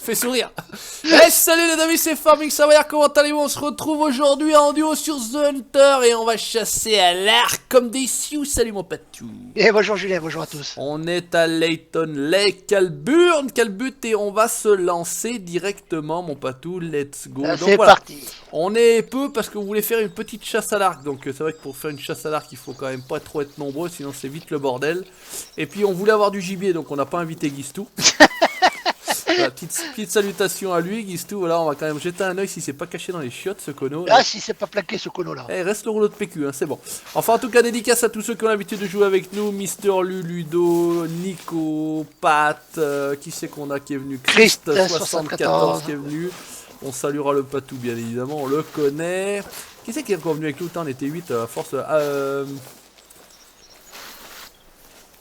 Fait sourire. Hey, salut les amis, c'est Farming Savoyard, comment allez-vous? On se retrouve aujourd'hui en duo sur The Hunter et on va chasser à l'arc comme des sioux. Salut mon patou. Et bonjour Julien, bonjour à tous. On est à Layton Lake, Calburn, et on va se lancer directement mon patou, let's go. Donc C'est voilà, parti. on est peu parce que vous voulez faire une petite chasse à l'arc. Donc c'est vrai que pour faire une chasse à l'arc il faut quand même pas trop être nombreux, sinon c'est vite le bordel. Et puis on voulait avoir du gibier donc on n'a pas invité Guistou. Voilà, petite salutation à lui, Guistou. Voilà, on va quand même jeter un oeil si c'est pas caché dans les chiottes ce cono. Ah, si c'est pas plaqué ce cono là. Eh, reste le rouleau de PQ, hein, c'est bon. Enfin, en tout cas, dédicace à tous ceux qui ont l'habitude de jouer avec nous. Mister Lu, Ludo, Nico, Pat, qui c'est qu'on a qui est venu? Christ74 qui est venu. On saluera le Patou, bien évidemment, on le connaît. Qui c'est qui est encore venu avec nous? On était 8 à force.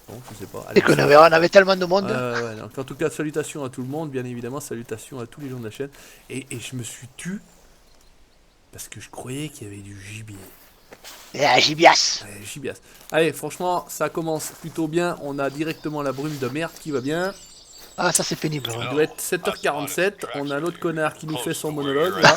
Bon, je sais pas. Et qu'on avait, on avait tellement de monde. Ouais, donc, en tout cas, salutations à tout le monde, bien évidemment, salutations à tous les gens de la chaîne. Et je me suis tu parce que je croyais qu'il y avait du gibier. Et à Gibias. Ouais, gibias. Allez, franchement, ça commence plutôt bien. On a directement la brume de merde qui va bien. Ah, ça c'est pénible. Il Ouais. doit être 7h47. On a l'autre connard qui nous fait son monologue là.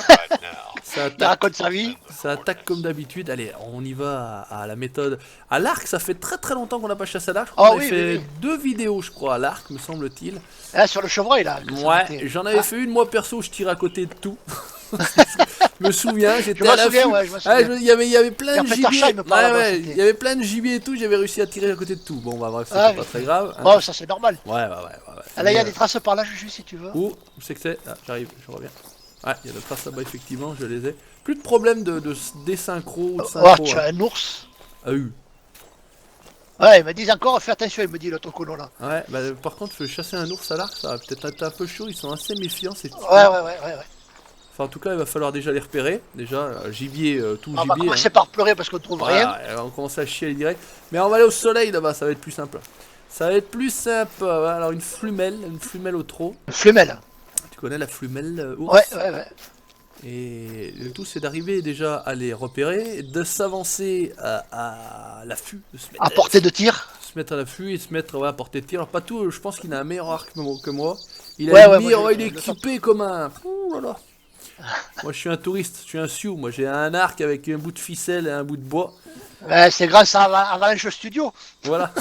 Ça Il attaque, raconte sa vie. ça attaque comme d'habitude. Allez, on y va à la méthode. À l'arc, ça fait très longtemps qu'on n'a pas chassé à l'arc. On Oh, a oui, fait oui, oui. 2 vidéos, je crois, à l'arc, me semble-t-il. Ah, sur le chevreuil là. que ça Ouais, mettait. j'en avais Ah, fait une moi perso, je tire à côté de tout. Je me souviens, j'étais Je à m'en l'affût. souviens, ouais, je m'en Ah, souviens. il y avait plein Et de après, gibier. Tarsha, il me parle là-bas, Ouais, c'était- il y avait plein de gibier et tout, j'avais réussi à tirer à côté de tout. Bon, bah bref, c'était Ah, pas oui. très grave. Hein. Oh, ça c'est normal. Ouais. Ah, là, il y a des traces par là, Juju, si tu veux. Où c'est que c'est? Ah, j'arrive, je reviens. Ouais, il y a des traces là-bas, effectivement, je les ai. Plus de problème de désynchro ou de Oh, synchro. tu Hein. as un ours. Ah, oui. Ouais, ils me disent encore, fais attention, il me dit l'autre cono là. Ouais, bah par contre, chasser un ours à l'arc, ça va peut-être être un peu chaud, ils sont assez méfiants, ces petits. Ouais. Enfin, en tout cas, il va falloir déjà les repérer. Déjà, gibier, tout On va gibier. commencer par pleurer parce qu'on trouve rien. Voilà, on va commencer à chialer direct. Mais on va aller au soleil là-bas, ça va être plus simple. Ça va être plus simple. Voilà, alors une flumelle au trot. Flumel. Tu connais la flumelle ours? Ouais. Et le tout c'est d'arriver déjà à les repérer, de s'avancer à l'affût, de se mettre À portée de tir. se mettre à l'affût et se mettre à portée de tir. Alors pas tout, je pense qu'il a un meilleur arc que moi. Il Ouais, a ouais, mis, moi, il est équipé comme un... Ouh là là. Moi je suis un touriste, je suis un sioux, moi j'ai un arc avec un bout de ficelle et un bout de bois. Ouais, c'est grâce à Avalanche Studio. Voilà.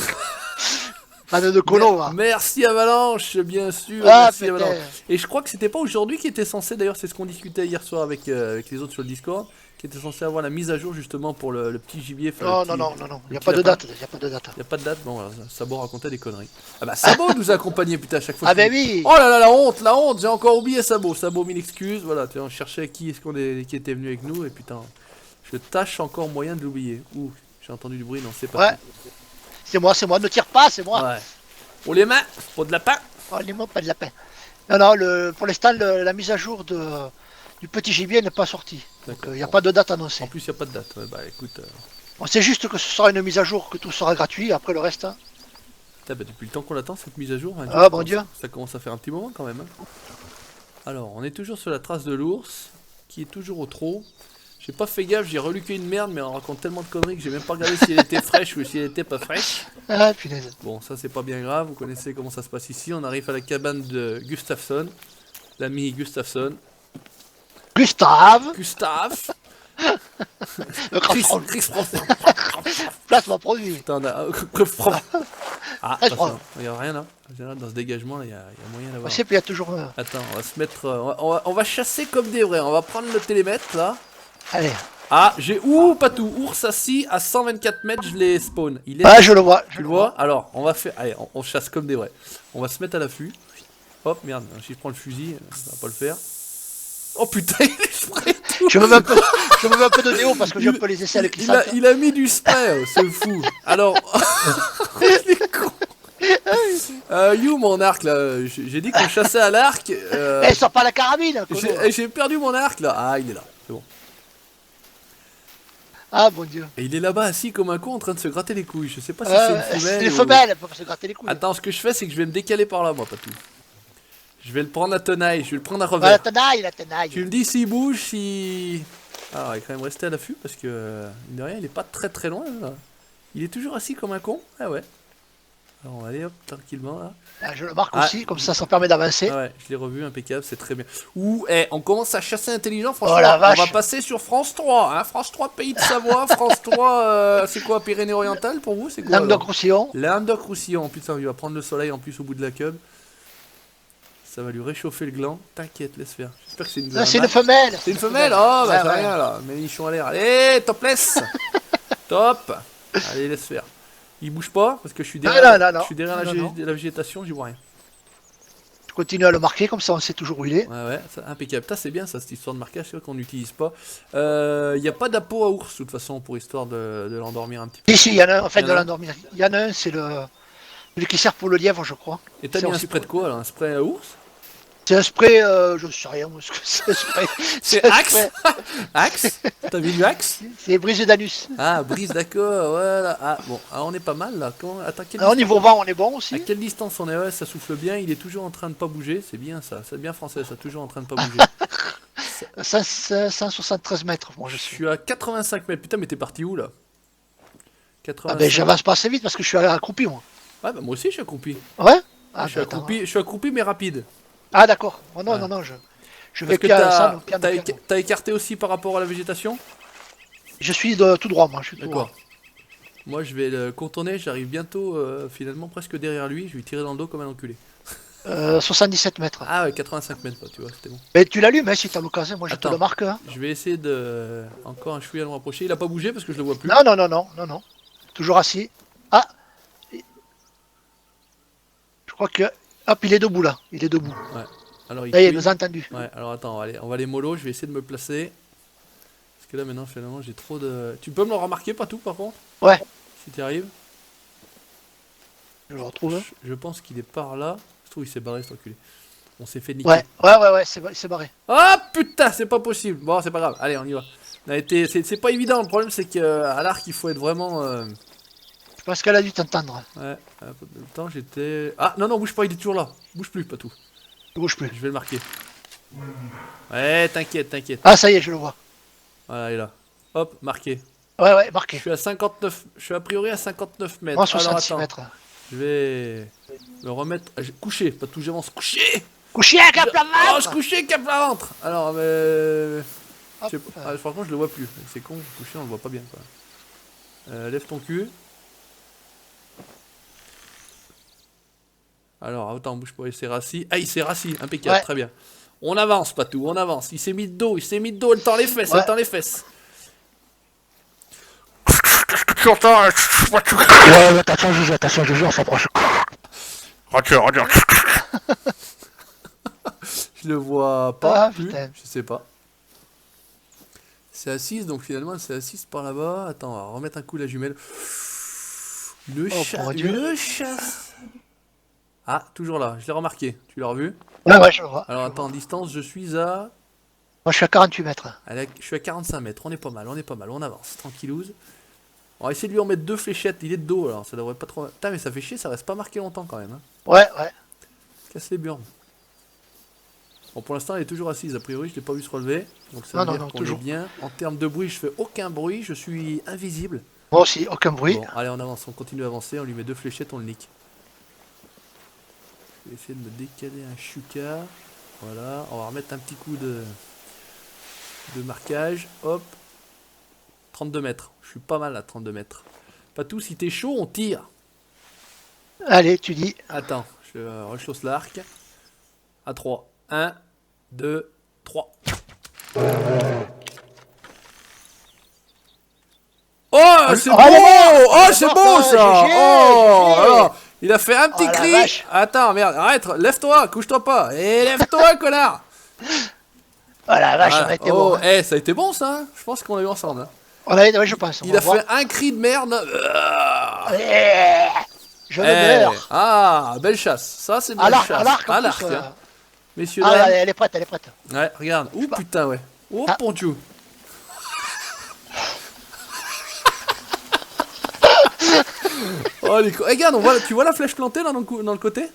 Pas de cono là. Merci Avalanche, bien sûr. Ah, Merci putain. Avalanche. Et je crois que c'était pas aujourd'hui qui était censé, d'ailleurs, c'est ce qu'on discutait hier soir avec les autres sur le Discord, qui était censé avoir la mise à jour justement pour le petit gibier. Non, il n'y a pas de date. Il n'y a pas de date. Il n'y a pas de date, bon, voilà, Sabo racontait des conneries. Ah bah Sabo nous accompagnait putain à chaque fois. Ah, ben oui. Oh là là, la honte, j'ai encore oublié Sabo. Sabo, mille excuses, voilà, on cherchait qui qui était venu avec nous et putain, je tâche encore moyen de l'oublier. Ouh, j'ai entendu du bruit, non, c'est pas. Ouais. C'est moi, ne tire pas, c'est moi. Ouais. Oh les mains, pas de lapin. Oh, les mots, pas de lapin. Non, pour l'instant, la mise à jour du petit gibier n'est pas sortie. Donc, il n'y a pas de date annoncée. En plus, il n'y a pas de date. Ouais, bah écoute. On sait juste que ce sera une mise à jour, que tout sera gratuit. Après, le reste. Hein. Putain, bah, depuis le temps qu'on l'attend, cette mise à jour. Hein, Ah, bon Dieu. Ça commence à faire un petit moment quand même. Hein. Alors, on est toujours sur la trace de l'ours, qui est toujours au trot. J'ai pas fait gaffe, j'ai reluqué une merde, mais on raconte tellement de conneries que j'ai même pas regardé si elle était fraîche ou si elle était pas fraîche. Ah, punaise. Bon, ça c'est pas bien grave, vous connaissez comment ça se passe ici. On arrive à la cabane de Gustafsson, l'ami Gustafsson. Gustave. Gustave Le Chris français. Français. Placement produit. Putain, on a... Ah, Ah, je attention, il y a rien là. Dans ce dégagement, là, il y a moyen On d'avoir... sait, puis il y a toujours. Attends, on va se mettre... on va chasser comme des vrais. On va prendre le télémètre, là. Allez. Ah, j'ai... Ouh, pas tout. Ours assis à 124 mètres, je les spawn. Il est... Ah, je le vois. Tu le vois? Alors, on va faire... Allez, on chasse comme des vrais. On va se mettre à l'affût. Hop, merde, si je prends le fusil, ça va pas le faire. Oh putain, il est spray tout. Je me mets un peu de déo parce que j'ai un peu les aisselles qui sentent. Il a mis du spray, c'est fou. Alors... il est con. You, mon arc, là. J'ai dit qu'on chassait à l'arc. Eh, sors pas la carabine. Cono. J'ai perdu mon arc, là. Ah, il est là. C'est bon. Ah, bon Dieu. Et il est là-bas assis comme un con en train de se gratter les couilles. Je sais pas si c'est une femelle. C'est des ou- femelles, elles peuvent se gratter les couilles. Attends, ce que je fais, c'est que je vais me décaler par là, moi, Patou. Je vais le prendre à tenaille, je vais le prendre à Ah, revers. la tenaille. Tu me dis s'il bouge, si... Alors, il va quand même rester à l'affût parce que, mine de rien, il est pas très loin, là. Il est toujours assis comme un con. Ah ouais. Alors, on va aller hop, tranquillement là. Ah, je le marque aussi, comme ça permet d'avancer. Ah ouais, je l'ai revu, impeccable, c'est très bien. Ouh, on commence à chasser intelligent, franchement. Oh la vache. On va passer sur France 3, hein. France 3, Pays de Savoie, France 3, c'est quoi, Pyrénées-Orientales pour vous? C'est quoi? Languedoc-Roussillon. Languedoc-Roussillon, putain, il va prendre le soleil en plus au bout de la cub. Ça va lui réchauffer le gland. T'inquiète, laisse faire. J'espère que c'est une. Ah, c'est une femelle. C'est une femelle? Oh, bah Ouais, c'est ouais. rien là. Mais nichon à l'air. Allez, topless. Top. Allez, laisse faire. Il bouge pas parce que je suis derrière, non, non. je suis derrière Non. la végétation, j'y vois rien. Je continue à le marquer, comme ça on sait toujours où il est. Ouais, ça, impeccable. Putain, c'est bien ça, cette histoire de marquage, c'est vrai qu'on n'utilise pas. Il n'y a pas d'appôt à ours, de toute façon, pour histoire de l'endormir un petit peu. Ici, il y en a un, en fait, Il y de en a un. l'endormir. Il y en a un, c'est celui qui sert pour le lièvre, je crois. Et t'as C'est mis un aussi spray de quoi là? Un spray à ours? C'est un spray, je sais rien, moi, ce que c'est un spray. C'est un Axe? spray. Axe? T'as vu du Axe? C'est brisé d'anus. Ah, brise, d'accord, voilà. Ah, bon, alors on est pas mal là. Attends, Alors, niveau vent, on est bon aussi. à quelle distance on est? Ouais, ça souffle bien, il est toujours en train de pas bouger, c'est bien ça, c'est bien français ça, toujours en train de pas bouger. 173 mètres, moi je Je suis. suis à 85 mètres, putain mais t'es parti où là? Ah 85. ben j'avance pas assez vite parce que je suis accroupi, moi. Ouais, bah moi aussi je suis accroupi. Ouais Ah, je suis ben, attends. accroupi, je suis accroupi mais rapide. Ah d'accord. Oh, non, Ouais. non, je Parce vais que piano, piano, piano. t'as écarté aussi par rapport à la végétation? Je suis tout droit, moi. Je suis tout droit. D'accord. Moi je vais le contourner, j'arrive bientôt finalement presque derrière lui, je vais lui tirer dans le dos comme un enculé. 77 mètres. Ah ouais, 85 mètres, tu vois, c'était bon. Mais tu l'allumes, hein, si t'as l'occasion. Moi, je te Attends. le marque. Hein. Je vais essayer de... Encore un chouïa à le rapprocher, il a pas bougé parce que je le vois plus. Non, non, non, non, non, non. Toujours assis. Ah Je crois que... Hop, il est debout, là. Il est debout. Alors il Ça y est, il cuit. nous a entendu. Ouais, alors attends, on va aller mollo, je vais essayer de me placer. Parce que là maintenant, finalement, j'ai trop de... Tu peux me le remarquer, pas tout, par contre? Ouais. Si tu arrives. Je le retrouve. Je pense qu'il est par là. Je trouve qu'il s'est barré, cet enculé. On s'est fait niquer. Ouais, c'est barré. Ah putain, c'est pas possible. Bon, c'est pas grave, allez, on y va. C'est pas évident, le problème c'est qu'à l'arc, il faut être vraiment... Je pense qu'elle a dû t'entendre. Ouais, le temps j'étais... Ah, non, non, bouge pas, il est toujours là. Bouge plus, pas tout. Ne bouge plus. Je vais le marquer. Ouais, t'inquiète, t'inquiète. Ah, ça y est, je le vois. Voilà, il est là. Hop, marqué. Ouais, Je marqué. suis à 59, je suis a priori à 59 mètres. Moi, Alors 66 attends, mètres. je vais me remettre... coucher, pas tout, j'avance. Coucher. Couché à cap la Oh, je couchais, cap la ventre. Alors, mais... Je sais Hop. pas. Ah, franchement, je le vois plus. C'est con, couché, on le voit pas bien, quoi. Lève ton cul. Alors, attends, bouge pas, il s'est rassis. Ah, il s'est rassis, impeccable, Ouais. très bien. On avance, Patou, on avance. Il s'est mis de dos, elle tend les fesses, Ouais. elle tend les fesses. Ouais, attention, Jojo, on s'approche. Je le vois pas Ah, plus, putain. je sais pas. C'est à 6, donc finalement c'est à 6 par là-bas. Attends, on va remettre un coup la jumelle. Une Oh, chasse, mon Dieu. une chasse. Ah, toujours là, je l'ai remarqué. Tu l'as revu? Ouais, je le vois. Alors attends, en distance, je suis à... Moi, je suis à 48 mètres. Je suis à 45 mètres, on est pas mal, on avance, tranquillouze. On va essayer de lui en mettre 2 fléchettes, il est de dos alors ça devrait pas trop... Putain mais ça fait chier, ça reste pas marqué longtemps quand même. Hein. Ouais. Casse les burnes. Bon pour l'instant elle est toujours assise, a priori je l'ai pas vu se relever. Donc ça veut dire qu'on est toujours. bien. En termes de bruit, je fais aucun bruit, je suis invisible. Moi aussi, aucun bruit. Bon, allez on avance, on continue à avancer, on lui met 2 fléchettes, on le nique. Je vais essayer de me décaler un chouka. Voilà, on va remettre un petit coup de marquage. Hop. 32 mètres. Je suis pas mal à 32 mètres. Patou, si t'es chaud, on tire. Allez, tu dis. Attends, je rechausse l'arc. À 3. 1, 2, 3. Oh, c'est beau! Oh, c'est beau ça! Oh, alors, il a fait un petit Oh, la cri. vache. Attends, merde, arrête, lève-toi, couche-toi pas. Et lève-toi, connard! Oh la vache, ça Voilà. a été Oh, bon. Hein. ça a été bon ça. Hein. Je pense qu'on a eu ensemble. Hein. Ouais, je pense. Il a fait un cri de merde. Je me meurs. Ah, belle chasse. Ça, c'est belle chasse. À l'arc, en À plus, l'arc. Hein. Messieurs, Ah, dames. elle est prête, elle est prête. Ouais, regarde. Ouh, putain, ouais. Oh, Ah. mon Dieu. Oh, les regarde, tu vois la flèche plantée là dans le côté?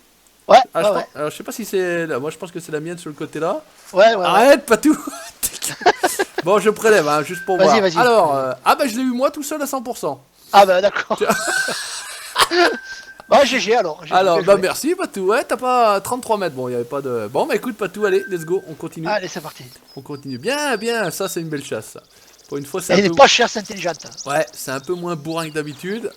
Ouais, Ah, ouais. Alors, je sais pas si c'est là. Moi, je pense que c'est la mienne sur le côté là. Ouais. Arrête, pas tout. Bon, je prélève, hein, juste pour voir. Vas-y. Alors, ah bah je l'ai eu moi tout seul à 100%. Ah bah d'accord. Bah GG alors. GG, Alors, bien bah joué. merci Patou, ouais, t'as pas 33 mètres, bon, il y avait pas de... Bon, bah écoute Patou, allez, let's go, on continue. Allez, c'est parti. On continue, bien, bien, ça c'est une belle chasse, ça. Pour une fois, c'est Elle un n'est peu... pas chère, c'est intelligente. Ouais, c'est un peu moins bourrin que d'habitude.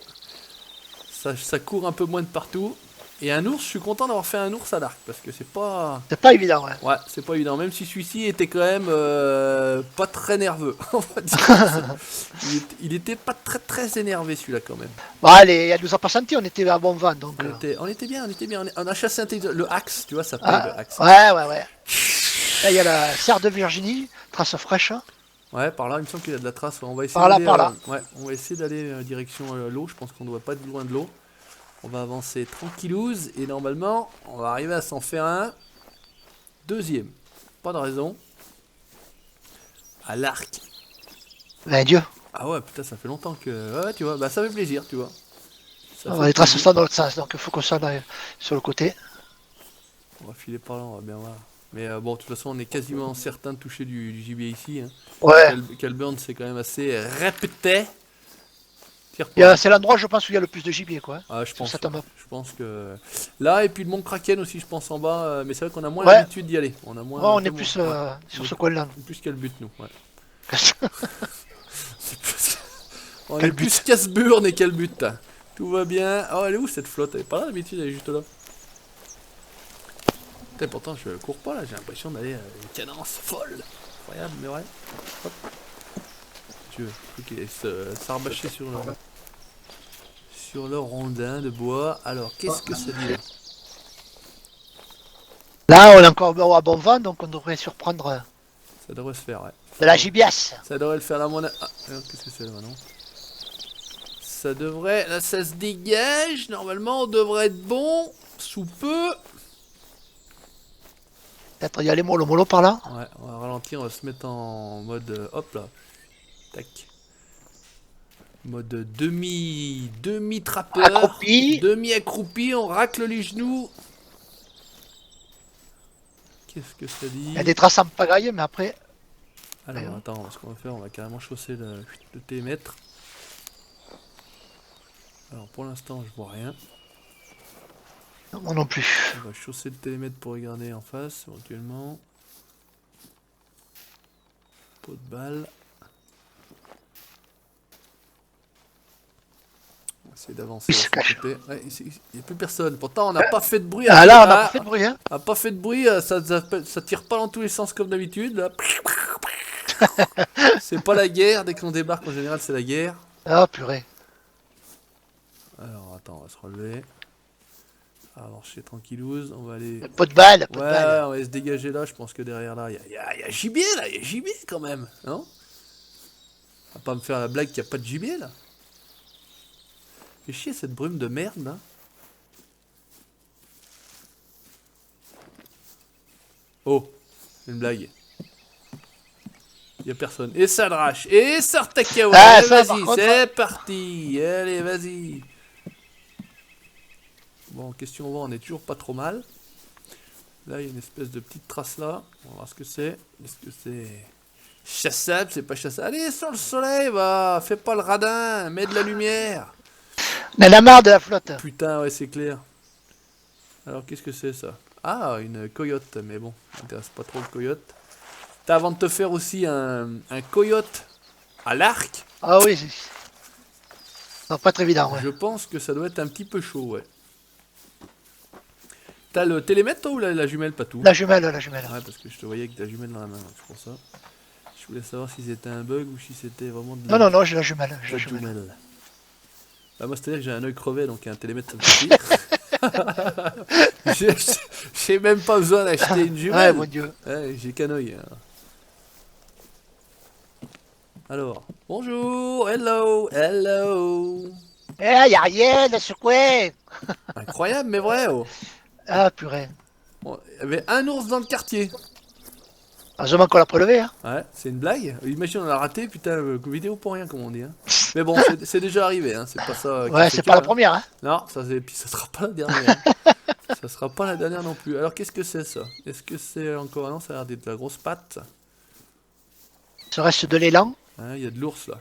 Ça court un peu moins de partout. Et un ours, je suis content d'avoir fait un ours à l'arc, parce que c'est pas... C'est pas évident, ouais. Ouais, c'est pas évident, même si celui-ci était quand même pas très nerveux, on va dire. Il était pas très énervé celui-là quand même. Bon, allez, elle nous a pas senti, on était à bon vent, donc... On était bien, on était bien. On a chassé le axe, tu vois, ça paye Ah, le axe. ouais. Là, il y a la serre de Virginie, trace fraîche. Ouais, par là, il me semble qu'il y a de la trace. On va essayer Par là, d'aller, par là. ouais, on va essayer d'aller direction l'eau. Je pense qu'on doit pas être loin de l'eau. On va avancer tranquillouse et normalement, on va arriver à s'en faire un deuxième. Pas de raison. À l'arc. Ben Dieu. Ah ouais, putain, ça fait longtemps que... Ouais, tu vois, bah ça fait plaisir, tu vois. Ça On fait va les traces plaisir. ça dans l'autre sens, donc il faut qu'on s'en aille sur le côté. On va filer par là, on va bien voir. Mais bon, de toute façon, on est quasiment certain de toucher du gibier ici. Hein. Ouais. Kelburn, c'est quand même assez répété. Tire pas. C'est l'endroit, je pense, où il y a le plus de gibier, quoi. Ah, je Sur pense, cette map. je pense que... Là, et puis le Mont Kraken aussi, je pense, en bas. Mais c'est vrai qu'on a moins Ouais. l'habitude d'y aller. On a moins... Ouais, on un peu est plus moins. Ouais. sur ce coin-là. On est plus qu'à le but, nous. Ouais. C'est plus- On Quel est plus casse-burne et quel but. Tout va bien. Oh, elle est où cette flotte? Elle est pas là d'habitude, elle est juste là. Putain, pourtant, je cours pas là, j'ai l'impression d'aller à une cadence folle. Incroyable, mais ouais. Hop. Tu veux, faut qu'il aille s'arbâcher sur le rondin de bois. Alors, qu'est-ce que ça dit là? Là, on est encore à bon vent, donc on devrait surprendre Ça devrait se faire, ouais. de la gibiasse. Ça devrait le faire là, mon... Ah, alors, qu'est-ce que c'est là maintenant? Ça devrait... Là, ça se dégage. Normalement, on devrait être bon. Sous peu. Peut-être y aller mollo par là. Ouais, on va ralentir, on va se mettre en mode... hop là. Tac. Mode demi-trappeur. Accroupi. Demi-accroupi, on racle les genoux. Qu'est-ce que ça dit? Il y a des traces en pagaille, mais après... Alors attends, ce qu'on va faire, on va carrément chausser le télémètre. Alors pour l'instant, je vois rien. Non, moi non plus. On va chausser le télémètre pour regarder en face, éventuellement. Pot de balle. On va essayer d'avancer Il de se ce cache. côté. Ouais, il n'y a plus personne. Pourtant, on n'a pas fait de bruit. Ah là, on n'a pas fait de bruit, hein. On n'a pas fait de bruit, ça tire pas dans tous les sens comme d'habitude. Là. C'est pas la guerre, dès qu'on débarque en général, c'est la guerre. Ah, purée. Alors attends, on va se relever. Avancer tranquillouse, on va aller... Pas de balle, pas de Ouais, balle. on va se dégager là, je pense que derrière là, il y a gibier là, il y a gibier quand même, non? On va pas me faire la blague qu'il n'y a pas de gibier là. Fait chier cette brume de merde là. Oh, une blague. Il y a personne. Et ça drache. Et ça retakawa. Ah, Allez, ça, par vas-y, contre, c'est parti. Allez, vas-y. Bon, question on va, on est toujours pas trop mal. Là, il y a une espèce de petite trace là. On va voir ce que c'est. Est-ce que c'est chassable? C'est pas chassable. Allez, sur le soleil, va. Fais pas le radin. Mets de la lumière. On en a marre de la flotte. Putain, ouais, c'est clair. Alors, qu'est-ce que c'est ça? Ah, une coyote. Mais bon, ça m'intéresse pas trop le coyote. T'as avant de te faire aussi un coyote à l'arc. Ah oui, non, pas très évident, ouais. Je pense que ça doit être un petit peu chaud, ouais. T'as le télémètre toi ou la jumelle pas tout? La jumelle, la jumelle. Ouais, parce que je te voyais avec ta jumelle dans la main, c'est pour ça. Je voulais savoir si c'était un bug ou si c'était vraiment de la... Non, non, non, j'ai la jumelle. J'ai la la jumelle. jumelle. Bah moi c'est-à-dire que j'ai un œil crevé donc un télémètre ça me suffit. J'ai même pas besoin d'acheter une Ouais, jumelle. mon dieu. Ouais, j'ai qu'un œil. Alors, bonjour, hello, hello. Eh, y a rien, là, sur quoi? Incroyable mais vrai oh. Ah, purée. Bon, il y avait un ours dans le quartier. Heureusement qu'on l'a prélevé, hein. Ouais, c'est une blague. Imagine on a raté, putain, vidéo pour rien comme on dit. Hein. Mais bon, c'est déjà arrivé, hein. C'est pas ça. Ouais, c'est pas la première, hein. Non, puis ça sera pas la dernière. Hein. Ça sera pas la dernière non plus. Alors qu'est-ce que c'est ça? Est-ce que c'est encore... Non, ça a l'air d'être de la grosse patte. Ce reste de l'élan. Hein, il y a de l'ours là.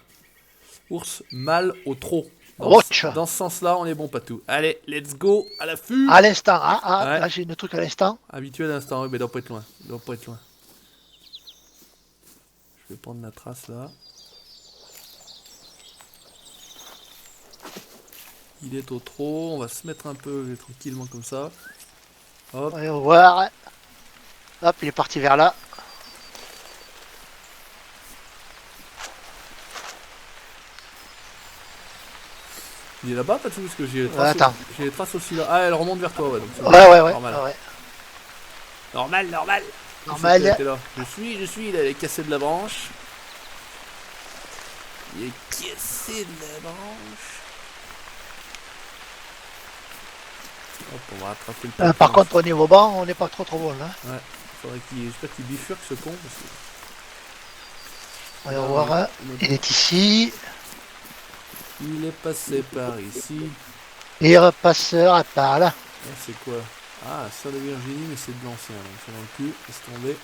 Ours mâle au trot. Watch. Dans ce sens-là, on est bon, Patou. Allez, let's go, à l'affût. À l'instant, Ouais. là j'ai une truc à l'instant. Habitué d'instant, oui, mais il doit pas être loin. Je vais prendre la trace là. Il est au trop, on va se mettre un peu tranquillement comme ça. Hop. On va voir. Hop, il est parti vers là. Il est là-bas, pas tout, parce que j'ai les traces. Attends. J'ai les traces aussi là. Ah, elle remonte vers toi, ouais. Donc Ouais. Normal. Ouais. Normal. Normal. Là. Je suis, il est cassé de la branche. Il est cassé de la branche. Hop, on va rattraper le papier. Par contre, au niveau banc, on n'est pas trop bon là. Ouais, j'espère qu'il bifurque ce con. Parce que... On va voir. Il est ici. Il est passé par ici. Et repassera par là. Là, c'est quoi? Ah, ça de Virginie, mais c'est de l'ancien. Donc c'est dans le cul, laisse tomber.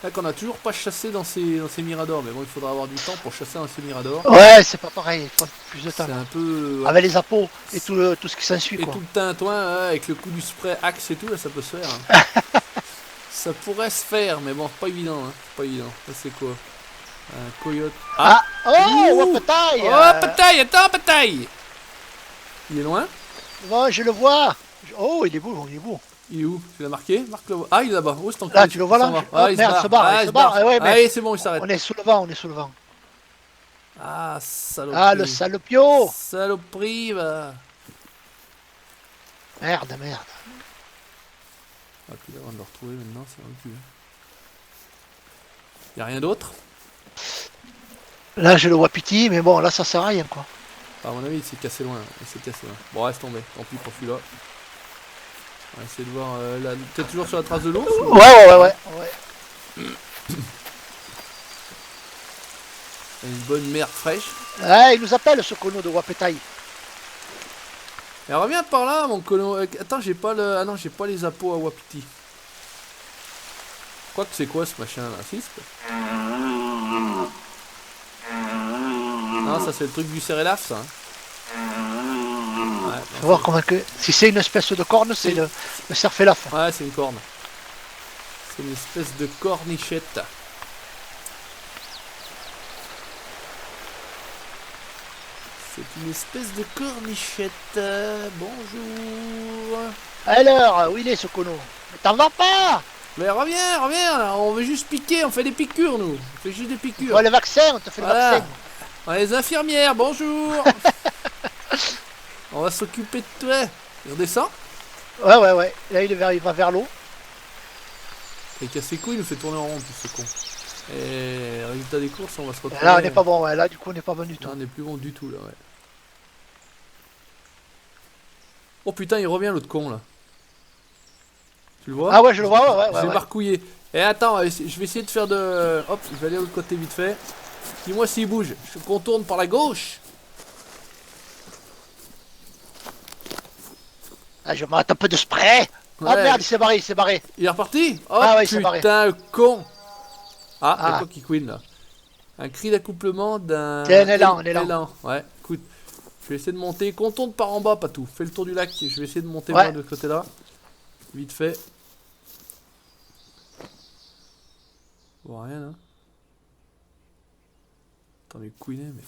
Là qu'on a toujours pas chassé dans ces miradors, mais bon, il faudra avoir du temps pour chasser dans ces miradors. Ouais, c'est pas pareil, il faut plus de temps. C'est un peu... Ouais. Avec les appos et tout ce qui s'ensuit. Et quoi. tout le tintouin, ouais, avec le coup du spray Axe et tout, là, ça peut se faire. Hein. Ça pourrait se faire, mais bon, c'est pas évident. Hein. C'est pas évident. Ça, c'est quoi? Un coyote. Ah, oh, bataille. Attends, bataille. Il est loin? Bon, je le vois. Oh, il est beau. Il est où? Tu l'as marqué? Marque-le. Ah, il est là-bas. Où est-ce ton Là, tu le vois là? Ah, il merde, se barre. il se barre. Ouais, mais allez, c'est bon, il s'arrête. on est sous le vent. Ah, saloperie. Ah, le salopio. Saloperie, va. Merde. Ah, puis là, on va le retrouver maintenant, c'est dans le cul. Y'a rien d'autre? Là, je le vois petit, mais bon, là, ça sert à rien, quoi. À mon avis, il s'est cassé loin. Bon, reste tombé. Tant pis pour celui-là. On va essayer de voir. T'es toujours sur la trace de l'ours? Ouais. Une bonne merde fraîche. Ah, il nous appelle, ce cono de Wapetaï. Et reviens par là, mon colon. Attends, j'ai pas le. Ah non, j'ai pas les appos à Wapiti. Quoi que c'est quoi ce machin là? Si, c'est... Non, ça c'est le truc du Cérélaf, ça. Ouais, On va voir comment que. Si c'est une espèce de corne, c'est le cerfélaf. ouais, c'est une corne. C'est une espèce de cornichette. C'est une espèce de cornichette. Bonjour. Alors, où il est ce cono? Mais t'en vas pas! Mais reviens, là. On veut juste piquer, on fait des piqûres, nous. On fait juste des piqûres. Ouais, le vaccin, on te fait le Voilà. vaccin. On est les infirmières, bonjour. On va s'occuper de toi. Il redescend. Ouais. Là, il va vers l'eau. Il casse ses couilles, il nous fait tourner en rond, tout ce con. Et résultat des courses, on va se retrouver. Là, on n'est pas bon, ouais. Là, du coup, on n'est pas bon du tout. Là, on n'est plus bon du tout, là, ouais. Oh putain, il revient l'autre con, là. Tu le vois? Ah ouais, je le vois, ouais. J'ai marcouillé. Et attends, je vais essayer de faire de... Hop, je vais aller de l'autre côté vite fait. Dis-moi s'il bouge. Je contourne par la gauche. Ah, je mate un peu de spray. Ah Ouais. merde, il s'est barré. Il est reparti? Oh Ah ouais, il s'est barré. putain, le con. Ah, Ah. y'a quoi qui couine là? Un cri d'accouplement d'un... C'est un élan. Ouais, écoute. Je vais essayer de monter. Contourne par en bas, pas tout. Fais le tour du lac. Je vais essayer de monter Ouais. moi de ce côté-là. Vite fait. Je vois rien là. Attends, mais couiner, mais...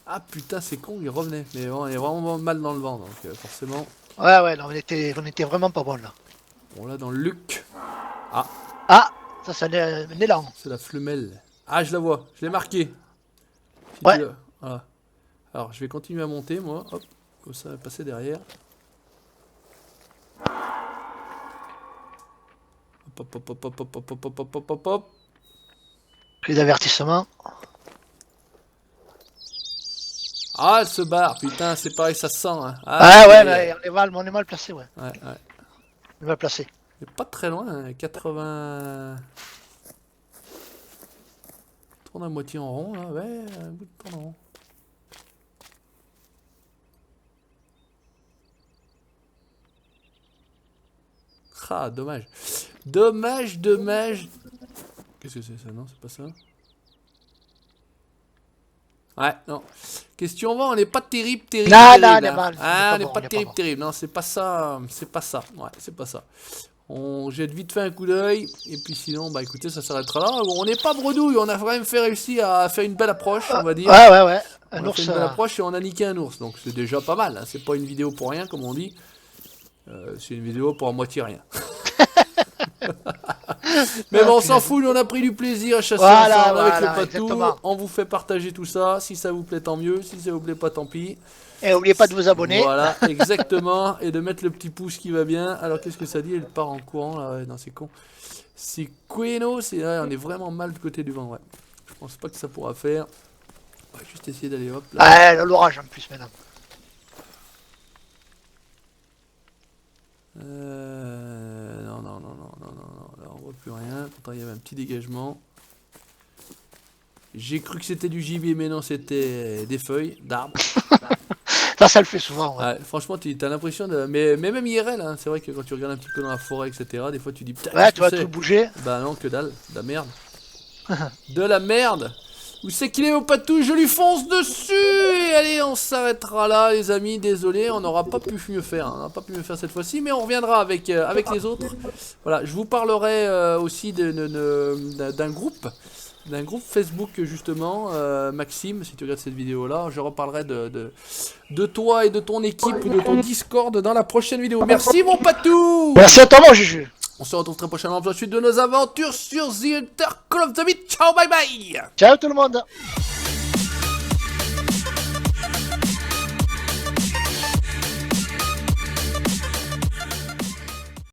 Ah putain, c'est con, il revenait. Mais bon, il est vraiment mal dans le vent, donc forcément. Ouais, non, on était vraiment pas bon là. On l'a dans le luc. Ah, ça, c'est un élan. C'est la flumelle. Ah, je la vois, je l'ai marqué. Si Ouais. Voilà. Alors, je vais continuer à monter, moi. Hop, comme ça va passer derrière. Hop. Plus d'avertissement. Ah, elle se barre, putain, c'est pareil, ça se sent. Hein. Ah ouais, mais on est mal placé, ouais. Ouais. On est mal placé. Il est pas très loin, hein, 80... Tourne à moitié en rond, là, ouais, un bout de tourne en rond. Ah, dommage. Dommage. Qu'est-ce que c'est ça? Non, c'est pas ça. Ouais, non. Question vent, on n'est pas terrible, terrible, Non, terrible. non, Hein. on est mal. Ah, on n'est bon, pas on est terrible, bon. terrible. Non, c'est pas ça. C'est pas ça. Ouais, c'est pas ça. On jette vite fait un coup d'œil. Et puis sinon, bah écoutez, ça s'arrêtera là. On n'est pas bredouille. On a quand même fait réussi à faire une belle approche, on va dire. Ouais, ouais, ouais. On Un a fait ours. une belle approche et on a niqué un ours. Donc c'est déjà pas mal. Hein. C'est pas une vidéo pour rien, comme on dit. C'est une vidéo pour à moitié rien. Mais bon, on s'en fout, nous on a pris du plaisir à chasser Voilà, ensemble avec le voilà, patou. exactement. On vous fait partager tout ça. Si ça vous plaît, tant mieux. Si ça vous plaît pas, tant pis. Et n'oubliez pas de vous abonner. Voilà, exactement. Et de mettre le petit pouce qui va bien. Alors qu'est-ce que ça dit? Elle part en courant là. Ouais, non, c'est con. C'est Queno. Ouais, on est vraiment mal du côté du vent. Ouais. Je pense pas que ça pourra faire. On va juste essayer d'aller hop là. Ouais, l'orage en plus maintenant. Non, non, non, non, non, non, là on voit plus rien. Pourtant il y avait un petit dégagement. J'ai cru que c'était du gibier, mais non, c'était des feuilles d'arbres. Ça le fait souvent. Ouais. Ouais, franchement, t'as l'impression de. Mais même IRL, hein, c'est vrai que quand tu regardes un petit peu dans la forêt, etc., des fois tu dis putain, Ouais, qu'est-ce tu que vas c'est tout bouger. Bah non, que dalle, de la merde. De la merde. Où c'est qu'il est au patou? Je lui fonce dessus. Et allez, on s'arrêtera là, les amis. Désolé, on n'aura pas pu mieux faire. On n'a pas pu mieux faire cette fois-ci, mais on reviendra avec les autres. Voilà, je vous parlerai aussi d'un groupe. D'un groupe Facebook justement, Maxime, si tu regardes cette vidéo là, je reparlerai de toi et de ton équipe, de ton Discord dans la prochaine vidéo. Merci mon patou. Merci à toi mon Juju. On se retrouve très prochainement pour la suite de nos aventures sur The Hunter Call of the Beat. Ciao, bye bye. Ciao tout le monde.